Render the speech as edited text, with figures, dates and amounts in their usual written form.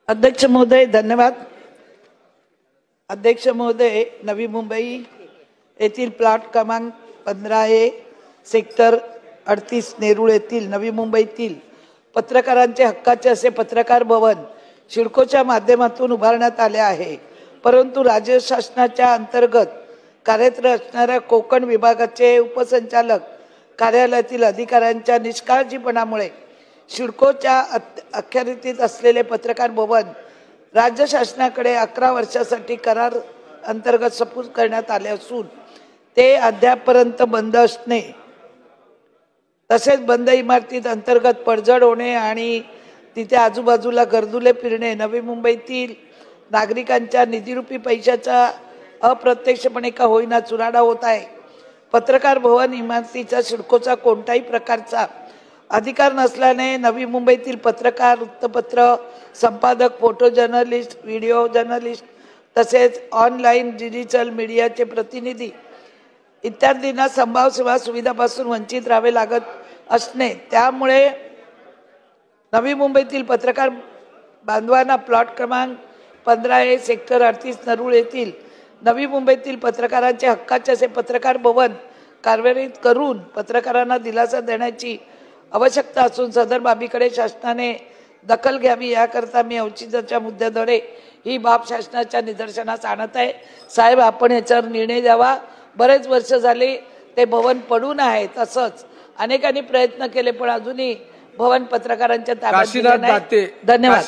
अध्यक्ष महोदय धन्यवाद। अध्यक्ष महोदय, नवी मुंबई येथील प्लॉट क्रमांक 15A सेक्टर 38 नेरूळ येथील नवी मुंबईतील पत्रकारांचे हक्काचे असे पत्रकार भवन सिडकोच्या माध्यमातून उभारण्यात आले आहे। परंतु राज्य शासनाच्या अंतर्गत कार्यरत असणाऱ्या कोकण विभागाचे उपसंचालक कार्यालयातील अधिकाऱ्यांच्या निष्काळजीपणामुळे सिडकोच्या अखत्यारीत असलेले पत्रकार भवन राज्य शासनाकडे 11 वर्षासाठी करार अंतर्गत सुपूर्द करण्यात आले असून ते अद्यापपर्यंत बंद असणे, तसेच बंद इमारतीत अंतर्गत पडझड होणे आणि तिथे आजूबाजूला गर्दुले फिरणे नवी मुंबईतील नागरिकांच्या निधीरूपी पैशाचा अप्रत्यक्षपणे का होईना चुराडा होत आहे। पत्रकार भवन इमारतीचा सिडकोचा कोणत्याही प्रकारचा अधिकार नसल्याने नवी मुंबईतील पत्रकार, वृत्तपत्र संपादक, फोटो जर्नलिस्ट, व्हिडिओ जर्नलिस्ट तसेच ऑनलाईन डिजिटल मीडियाचे प्रतिनिधी इत्यादींना संभाव्य सेवा सुविधापासून वंचित राहावे लागत असणे, त्यामुळे नवी मुंबईतील पत्रकार बांधवांना प्लॉट क्रमांक 15A सेक्टर 38 नेरूळ येथील नवी मुंबईतील पत्रकारांचे हक्काचे असे पत्रकार भवन कार्यान्वित करून पत्रकारांना दिलासा देण्याची आवश्यकता असून सदर बाबीकडे शासनाने दखल घ्यावी, याकरता मी औचित्याच्या मुद्द्याद्वारे ही बाब शासनाच्या निदर्शनास आणत आहे। साहेब, आपण याच्यावर निर्णय द्यावा। बरेच वर्ष झाले ते भवन पडून आहे, तसंच अनेकांनी प्रयत्न केले पण अजूनही भवन पत्रकारांच्या ताब्यात दिले नाही। धन्यवाद।